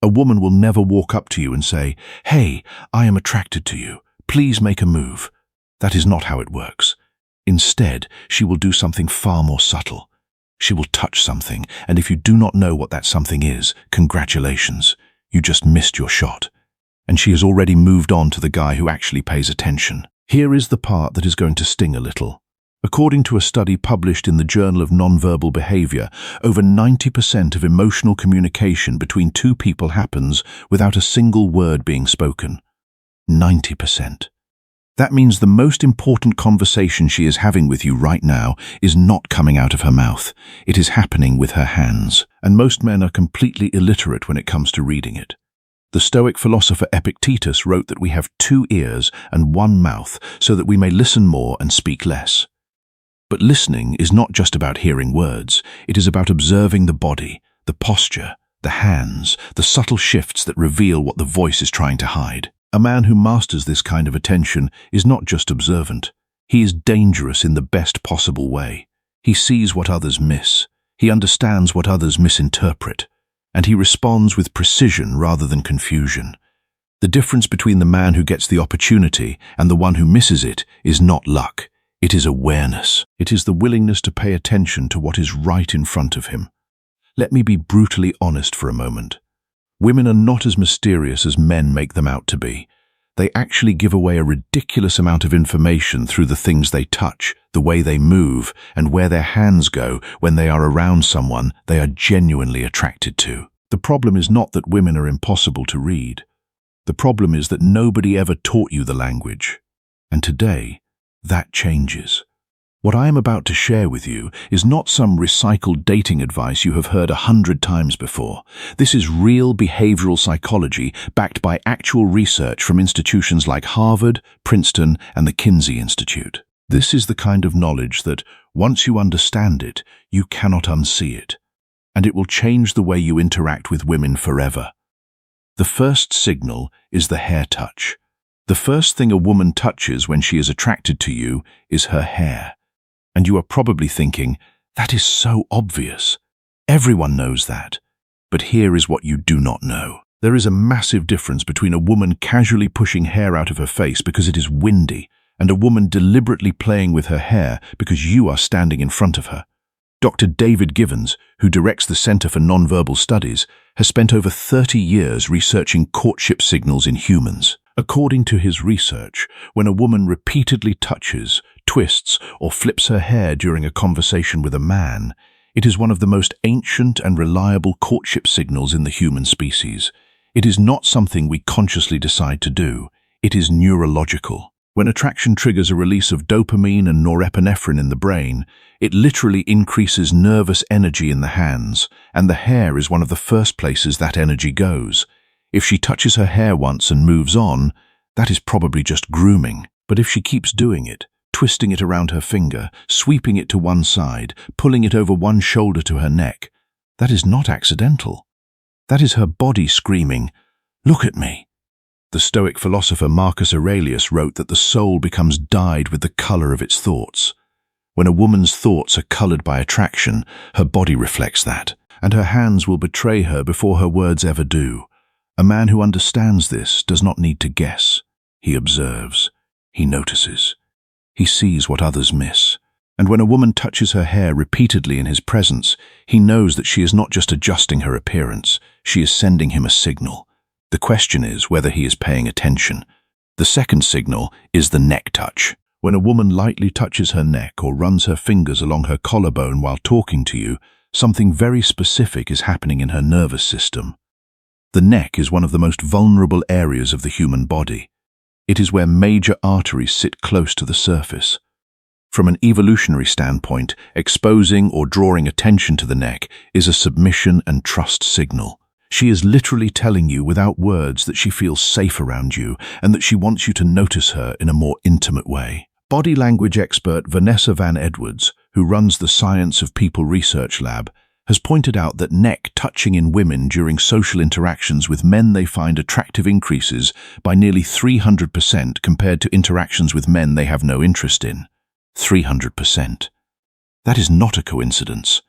A woman will never walk up to you and say, "Hey, I am attracted to you. Please make a move." That is not how it works. Instead, she will do something far more subtle. She will touch something, and if you do not know what that something is, congratulations, you just missed your shot. And she has already moved on to the guy who actually pays attention. Here is the part that is going to sting a little. According to a study published in the Journal of Nonverbal Behavior, over 90% of emotional communication between two people happens without a single word being spoken. 90%. That means the most important conversation she is having with you right now is not coming out of her mouth. It is happening with her hands. And most men are completely illiterate when it comes to reading it. The Stoic philosopher Epictetus wrote that we have 2 ears and 1 mouth so that we may listen more and speak less. But listening is not just about hearing words. It is about observing the body, the posture, the hands, the subtle shifts that reveal what the voice is trying to hide. A man who masters this kind of attention is not just observant. He is dangerous in the best possible way. He sees what others miss. He understands what others misinterpret. And he responds with precision rather than confusion. The difference between the man who gets the opportunity and the one who misses it is not luck. It is awareness. It is the willingness to pay attention to what is right in front of him. Let me be brutally honest for a moment. Women are not as mysterious as men make them out to be. They actually give away a ridiculous amount of information through the things they touch, the way they move, and where their hands go when they are around someone they are genuinely attracted to. The problem is not that women are impossible to read. The problem is that nobody ever taught you the language. And today, that changes. What I am about to share with you is not some recycled dating advice you have heard 100 times before. This is real behavioral psychology backed by actual research from institutions like Harvard, Princeton, and the Kinsey Institute. This is the kind of knowledge that, once you understand it, you cannot unsee it. And it will change the way you interact with women forever. The first signal is the hair touch. The first thing a woman touches when she is attracted to you is her hair. And you are probably thinking, that is so obvious. Everyone knows that. But here is what you do not know. There is a massive difference between a woman casually pushing hair out of her face because it is windy and a woman deliberately playing with her hair because you are standing in front of her. Dr. David Givens, who directs the Center for Nonverbal Studies, has spent over 30 years researching courtship signals in humans. According to his research, when a woman repeatedly touches, twists, or flips her hair during a conversation with a man, it is one of the most ancient and reliable courtship signals in the human species. It is not something we consciously decide to do. It is neurological. When attraction triggers a release of dopamine and norepinephrine in the brain, it literally increases nervous energy in the hands, and the hair is one of the first places that energy goes. If she touches her hair once and moves on, that is probably just grooming. But if she keeps doing it, twisting it around her finger, sweeping it to one side, pulling it over one shoulder to her neck, that is not accidental. That is her body screaming, "Look at me." The Stoic philosopher Marcus Aurelius wrote that the soul becomes dyed with the color of its thoughts. When a woman's thoughts are colored by attraction, her body reflects that, and her hands will betray her before her words ever do. A man who understands this does not need to guess. He observes. He notices. He sees what others miss. And when a woman touches her hair repeatedly in his presence, he knows that she is not just adjusting her appearance, she is sending him a signal. The question is whether he is paying attention. The second signal is the neck touch. When a woman lightly touches her neck or runs her fingers along her collarbone while talking to you, something very specific is happening in her nervous system. The neck is one of the most vulnerable areas of the human body. It is where major arteries sit close to the surface. From an evolutionary standpoint, exposing or drawing attention to the neck is a submission and trust signal. She is literally telling you without words that she feels safe around you and that she wants you to notice her in a more intimate way. Body language expert Vanessa Van Edwards, who runs the Science of People Research Lab, has pointed out that neck touching in women during social interactions with men they find attractive increases by nearly 300% compared to interactions with men they have no interest in. 300%. That is not a coincidence.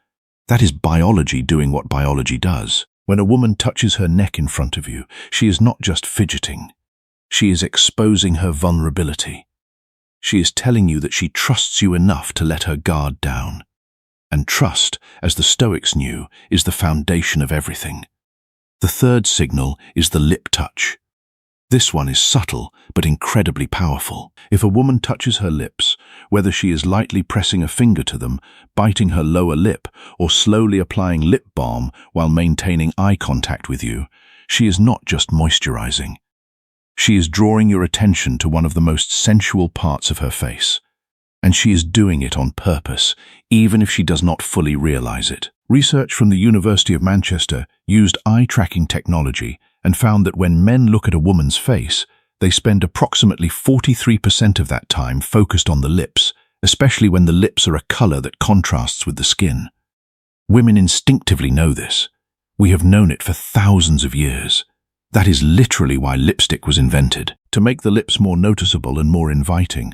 That is biology doing what biology does. When a woman touches her neck in front of you, she is not just fidgeting. She is exposing her vulnerability. She is telling you that she trusts you enough to let her guard down. And trust, as the Stoics knew, is the foundation of everything. The third signal is the lip touch. This one is subtle, but incredibly powerful. If a woman touches her lips, whether she is lightly pressing a finger to them, biting her lower lip, or slowly applying lip balm while maintaining eye contact with you, she is not just moisturizing. She is drawing your attention to one of the most sensual parts of her face. And she is doing it on purpose, even if she does not fully realize it. Research from the University of Manchester used eye-tracking technology and found that when men look at a woman's face, they spend approximately 43% of that time focused on the lips, especially when the lips are a color that contrasts with the skin. Women instinctively know this. We have known it for thousands of years. That is literally why lipstick was invented, to make the lips more noticeable and more inviting.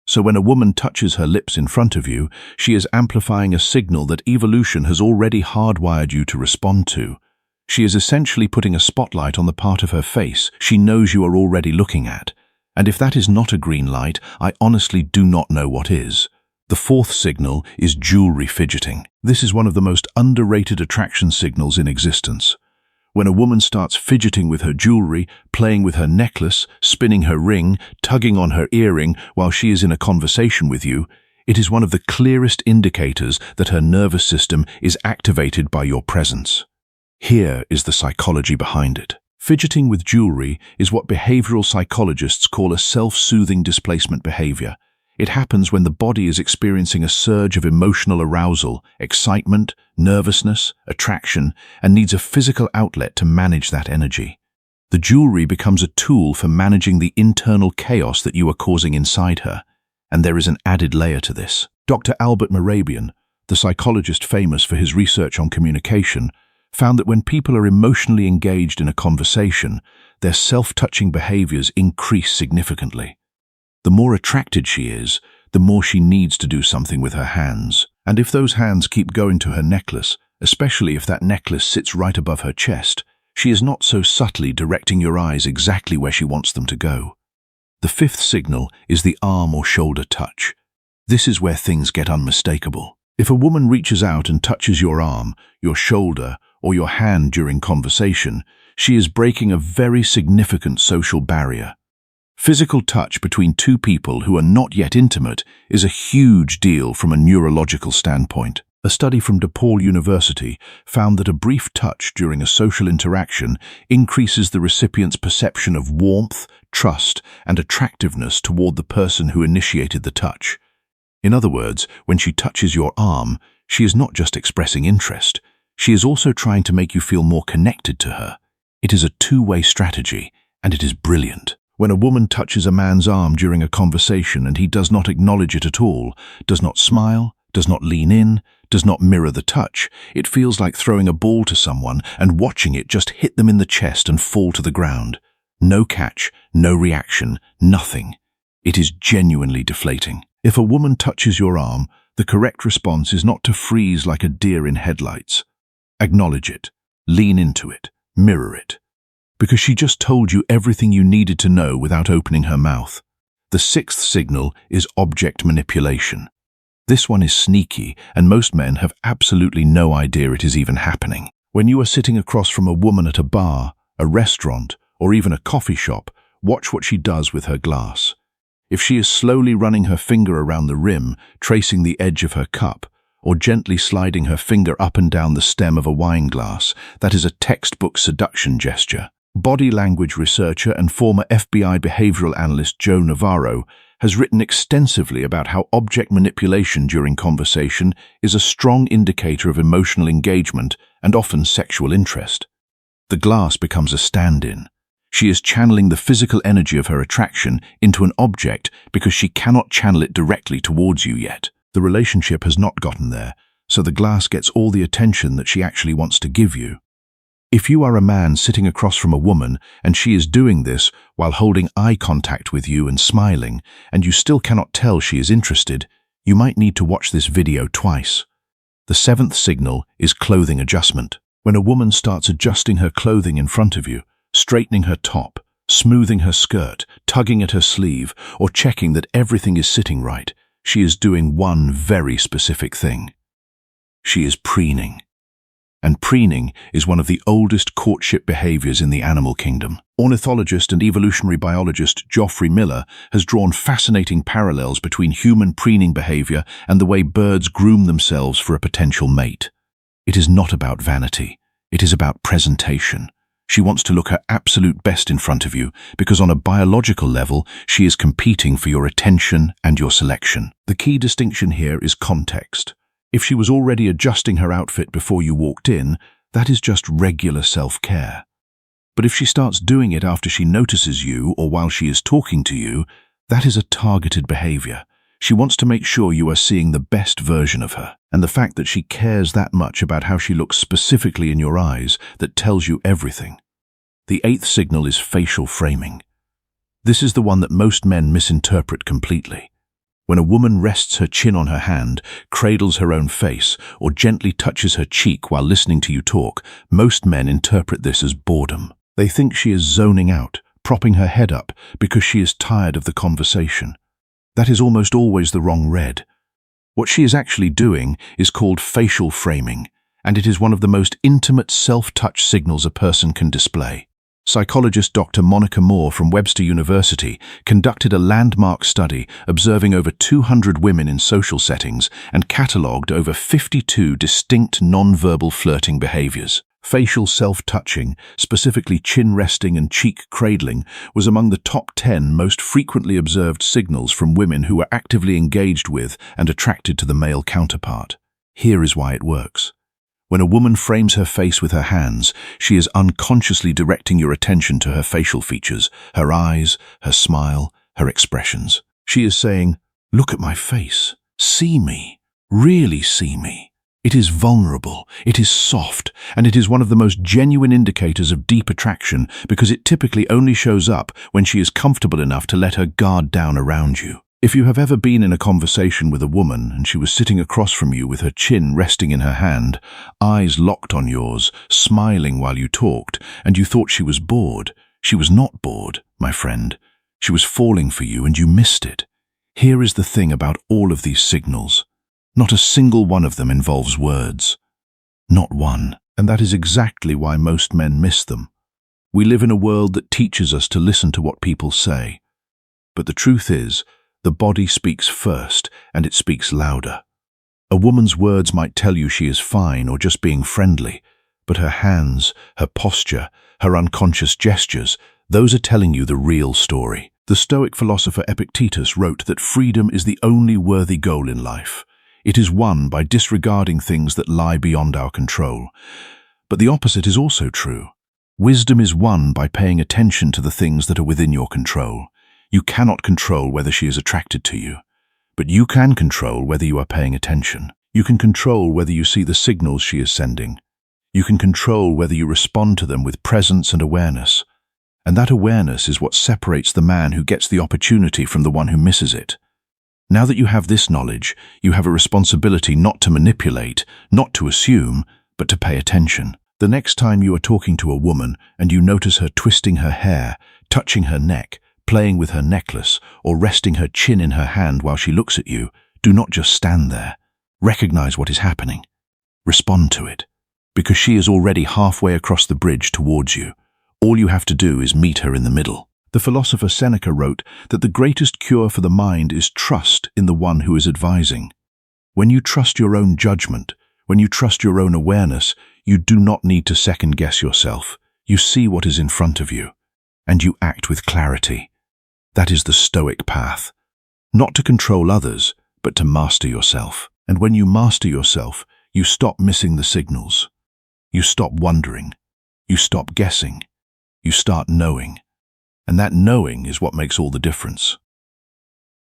So when a woman touches her lips in front of you, she is amplifying a signal that evolution has already hardwired you to respond to. She is essentially putting a spotlight on the part of her face she knows you are already looking at. And if that is not a green light, I honestly do not know what is. The fourth signal is jewelry fidgeting. This is one of the most underrated attraction signals in existence. When a woman starts fidgeting with her jewelry, playing with her necklace, spinning her ring, tugging on her earring while she is in a conversation with you, it is one of the clearest indicators that her nervous system is activated by your presence. Here is the psychology behind it. Fidgeting with jewelry is what behavioral psychologists call a self-soothing displacement behavior. It happens when the body is experiencing a surge of emotional arousal, excitement, nervousness, attraction, and needs a physical outlet to manage that energy. The jewelry becomes a tool for managing the internal chaos that you are causing inside her. And there is an added layer to this. Dr. Albert Mehrabian, the psychologist famous for his research on communication, found that when people are emotionally engaged in a conversation, their self-touching behaviors increase significantly. The more attracted she is, the more she needs to do something with her hands. And if those hands keep going to her necklace, especially if that necklace sits right above her chest, she is not so subtly directing your eyes exactly where she wants them to go. The fifth signal is the arm or shoulder touch. This is where things get unmistakable. If a woman reaches out and touches your arm, your shoulder, or your hand during conversation, she is breaking a very significant social barrier. Physical touch between two people who are not yet intimate is a huge deal from a neurological standpoint. A study from DePaul University found that a brief touch during a social interaction increases the recipient's perception of warmth, trust, and attractiveness toward the person who initiated the touch. In other words, when she touches your arm, she is not just expressing interest. She is also trying to make you feel more connected to her. It is a two-way strategy, and it is brilliant. When a woman touches a man's arm during a conversation and he does not acknowledge it at all, does not smile, does not lean in, does not mirror the touch, it feels like throwing a ball to someone and watching it just hit them in the chest and fall to the ground. No catch, no reaction, nothing. It is genuinely deflating. If a woman touches your arm, the correct response is not to freeze like a deer in headlights. Acknowledge it, lean into it, mirror it. Because she just told you everything you needed to know without opening her mouth. The sixth signal is object manipulation. This one is sneaky, and most men have absolutely no idea it is even happening. When you are sitting across from a woman at a bar, a restaurant, or even a coffee shop, watch what she does with her glass. If she is slowly running her finger around the rim, tracing the edge of her cup, or gently sliding her finger up and down the stem of a wine glass, that is a textbook seduction gesture. Body language researcher and former FBI behavioral analyst Joe Navarro has written extensively about how object manipulation during conversation is a strong indicator of emotional engagement and often sexual interest. The glass becomes a stand-in. She is channeling the physical energy of her attraction into an object because she cannot channel it directly towards you yet. The relationship has not gotten there, so the glass gets all the attention that she actually wants to give you. If you are a man sitting across from a woman and she is doing this while holding eye contact with you and smiling, and you still cannot tell she is interested, you might need to watch this video twice. The seventh signal is clothing adjustment. When a woman starts adjusting her clothing in front of you, straightening her top, smoothing her skirt, tugging at her sleeve, or checking that everything is sitting right, she is doing one very specific thing. She is preening. And preening is one of the oldest courtship behaviors in the animal kingdom. Ornithologist and evolutionary biologist Geoffrey Miller has drawn fascinating parallels between human preening behavior and the way birds groom themselves for a potential mate. It is not about vanity. It is about presentation. She wants to look her absolute best in front of you because on a biological level, she is competing for your attention and your selection. The key distinction here is context. If she was already adjusting her outfit before you walked in, that is just regular self-care. But if she starts doing it after she notices you or while she is talking to you, that is a targeted behavior. She wants to make sure you are seeing the best version of her. And the fact that she cares that much about how she looks specifically in your eyes, that tells you everything. The eighth signal is facial framing. This is the one that most men misinterpret completely. When a woman rests her chin on her hand, cradles her own face, or gently touches her cheek while listening to you talk, most men interpret this as boredom. They think she is zoning out, propping her head up because she is tired of the conversation. That is almost always the wrong read. What she is actually doing is called facial framing, and it is one of the most intimate self-touch signals a person can display. Psychologist Dr. Monica Moore from Webster University conducted a landmark study observing over 200 women in social settings and catalogued over 52 distinct nonverbal flirting behaviors. Facial self-touching, specifically chin resting and cheek cradling, was among the top 10 most frequently observed signals from women who were actively engaged with and attracted to the male counterpart. Here is why it works. When a woman frames her face with her hands, she is unconsciously directing your attention to her facial features, her eyes, her smile, her expressions. She is saying, "Look at my face. See me. Really see me." It is vulnerable, it is soft, and it is one of the most genuine indicators of deep attraction because it typically only shows up when she is comfortable enough to let her guard down around you. If you have ever been in a conversation with a woman and she was sitting across from you with her chin resting in her hand, eyes locked on yours, smiling while you talked, and you thought she was bored, she was not bored, my friend. She was falling for you and you missed it. Here is the thing about all of these signals. Not a single one of them involves words. Not one. And that is exactly why most men miss them. We live in a world that teaches us to listen to what people say. But the truth is, the body speaks first, and it speaks louder. A woman's words might tell you she is fine or just being friendly, but her hands, her posture, her unconscious gestures, those are telling you the real story. The Stoic philosopher Epictetus wrote that freedom is the only worthy goal in life. It is won by disregarding things that lie beyond our control. But the opposite is also true. Wisdom is won by paying attention to the things that are within your control. You cannot control whether she is attracted to you, but you can control whether you are paying attention. You can control whether you see the signals she is sending. You can control whether you respond to them with presence and awareness. And that awareness is what separates the man who gets the opportunity from the one who misses it. Now that you have this knowledge, you have a responsibility not to manipulate, not to assume, but to pay attention. The next time you are talking to a woman and you notice her twisting her hair, touching her neck, playing with her necklace, or resting her chin in her hand while she looks at you, do not just stand there. Recognize what is happening. Respond to it. Because she is already halfway across the bridge towards you. All you have to do is meet her in the middle. The philosopher Seneca wrote that the greatest cure for the mind is trust in the one who is advising. When you trust your own judgment, when you trust your own awareness, you do not need to second-guess yourself. You see what is in front of you, and you act with clarity. That is the Stoic path. Not to control others, but to master yourself. And when you master yourself, you stop missing the signals. You stop wondering. You stop guessing. You start knowing. And that knowing is what makes all the difference.